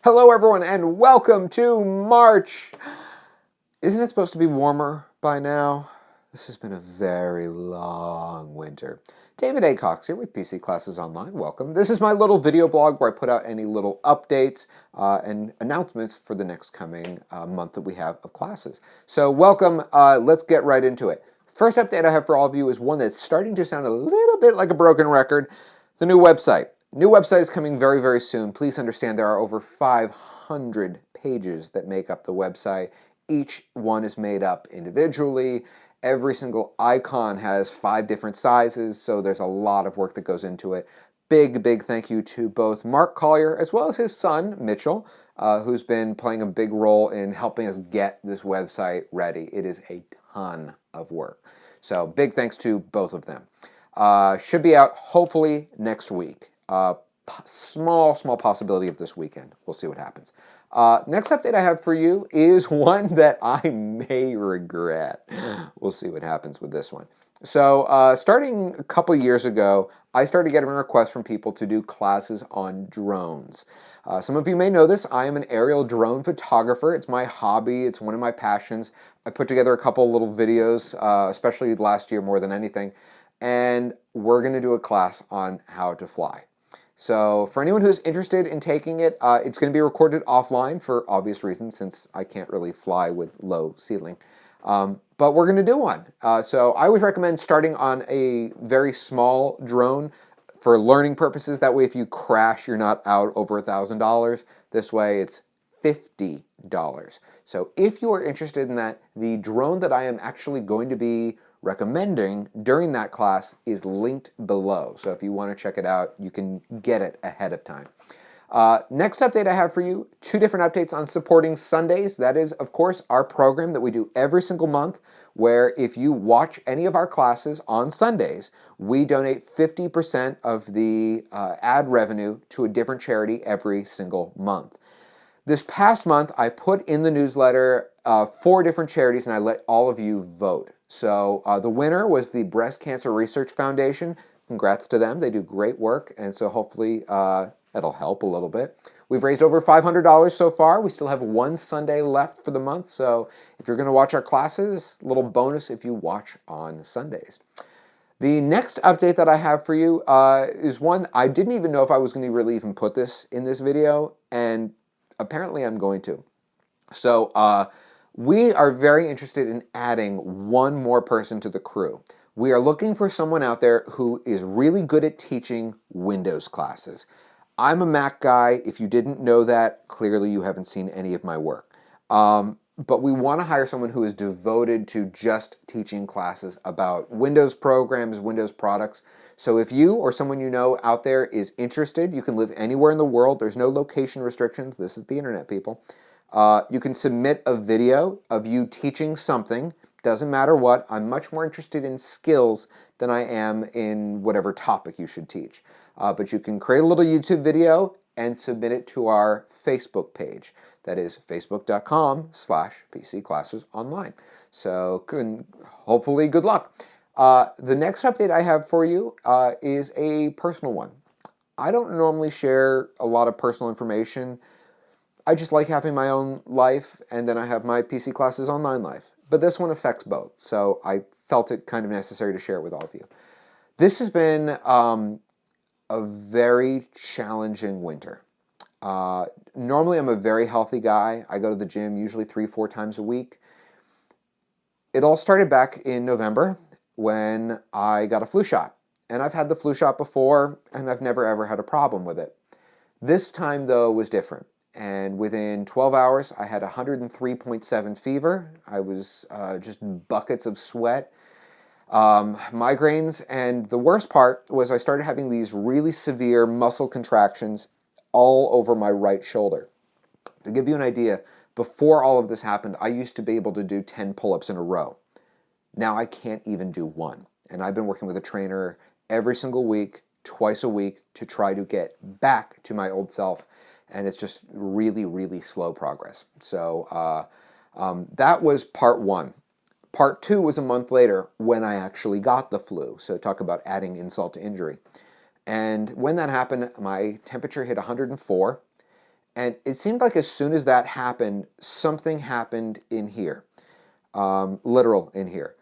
Hello, everyone, and welcome to March. Isn't it supposed to be warmer by now? This has been a very long winter. David A. Cox here with PC Classes Online. Welcome. This is my little video blog where I put out any little updates and announcements for the next coming month that we have of classes. So welcome. Let's get right into it. First update I have for all of you is one that's starting to sound a little bit like a broken record. The new website. New website is coming very, very soon. Please understand there are over 500 pages that make up the website. Each one is made up individually. Every single icon has 5 different sizes, so there's a lot of work that goes into it. Big, big thank you to both Mark Collier as well as his son, Mitchell, who's been playing a big role in helping us get this website ready. It is a ton of work. So big thanks to both of them. Should be out hopefully next week. Small possibility of this weekend. We'll see what happens. Next update I have for you is one that I may regret. We'll see what happens with this one. So starting a couple years ago, I started getting requests from people to do classes on drones. Some of you may know this. I am an aerial drone photographer. It's my hobby. It's one of my passions. I put together a couple little videos, especially last year more than anything, and we're going to do a class on how to fly. So for anyone who's interested in taking it, it's going to be recorded offline for obvious reasons since I can't really fly with low ceiling. But we're going to do one. So I always recommend starting on a very small drone for learning purposes. That way if you crash, you're not out over $1,000. This way it's $50. So if you are interested in that, the drone that I am actually going to be recommending during that class is linked below. So if you want to check it out, you can get it ahead of time. Next update I have for you, 2 different updates on supporting Sundays. That is, of course, our program that we do every single month, where if you watch any of our classes on Sundays, we donate 50% of the ad revenue to a different charity every single month. This past month, I put in the newsletter 4 different charities, and I let all of you vote. So the winner was the Breast Cancer Research Foundation. Congrats to them. They do great work, and so hopefully it'll help a little bit. We've raised over $500 so far. We still have 1 Sunday left for the month, so if you're going to watch our classes, a little bonus if you watch on Sundays. The next update that I have for you is one I didn't even know if I was going to really even put this in this video, and apparently I'm going to. So we are very interested in adding 1 more person to the crew. We are looking for someone out there who is really good at teaching Windows classes. I'm a Mac guy. If you didn't know that, clearly you haven't seen any of my work. But we want to hire someone who is devoted to just teaching classes about Windows programs, Windows products. So if you or someone you know out there is interested, you can live anywhere in the world. There's no location restrictions. This is the internet, people. You can submit a video of you teaching something. Doesn't matter what. I'm much more interested in skills than I am in whatever topic you should teach. But you can create a little YouTube video and submit it to our Facebook page. That is facebook.com/PCClassesOnline. So hopefully good luck. The next update I have for you is a personal one. I don't normally share a lot of personal information. I just like having my own life, and then I have my PC Classes Online life. But this one affects both, so I felt it kind of necessary to share it with all of you. This has been a very challenging winter. Normally I'm a very healthy guy. I go to the gym usually 3-4 times a week. It all started back in November when I got a flu shot. And I've had the flu shot before, and I've never ever had a problem with it. This time, though, was different. And within 12 hours, I had 103.7 fever. I was just buckets of sweat, migraines, and the worst part was I started having these really severe muscle contractions all over my right shoulder. To give you an idea, before all of this happened, I used to be able to do 10 pull-ups in a row. Now I can't even do 1. And I've been working with a trainer every single week, twice a week, to try to get back to my old self. And it's just really, really slow progress. So that was part 1. Part 2 was a month later when I actually got the flu. So talk about adding insult to injury. And when that happened, my temperature hit 104. And it seemed like as soon as that happened, something happened in here, literal in here.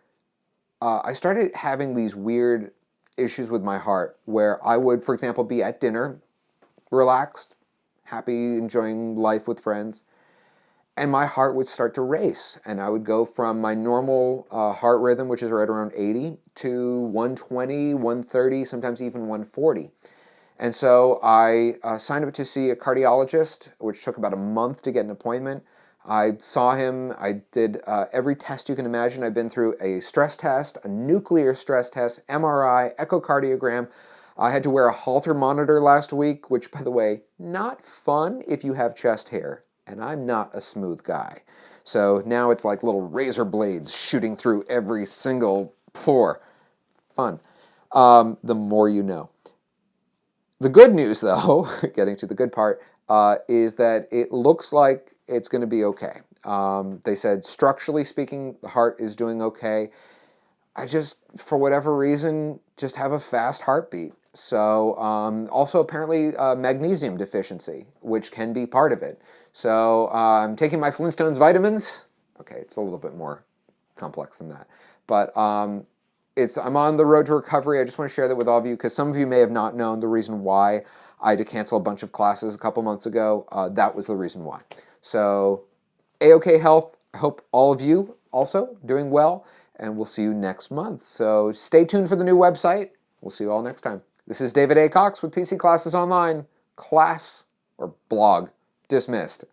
I started having these weird issues with my heart where I would, for example, be at dinner, relaxed, happy, enjoying life with friends, and my heart would start to race. And I would go from my normal heart rhythm, which is right around 80, to 120, 130, sometimes even 140. And so I signed up to see a cardiologist, which took about a month to get an appointment. I saw him. I did every test you can imagine. I've been through a stress test, a nuclear stress test, MRI, echocardiogram. I had to wear a Holter monitor last week, which, by the way, not fun if you have chest hair. And I'm not a smooth guy. So now it's like little razor blades shooting through every single pore. Fun. The more you know. The good news, though, getting to the good part, is that it looks like it's going to be okay. They said, structurally speaking, the heart is doing okay. I just, for whatever reason, just have a fast heartbeat. So also apparently magnesium deficiency, which can be part of it. So I'm taking my Flintstones vitamins. Okay, it's a little bit more complex than that. But I'm on the road to recovery. I just want to share that with all of you because some of you may have not known the reason why I had to cancel a bunch of classes a couple months ago. That was the reason why. So A-OK Health, I hope all of you also doing well, and we'll see you next month. So stay tuned for the new website. We'll see you all next time. This is David A. Cox with PC Classes Online. Class or blog dismissed.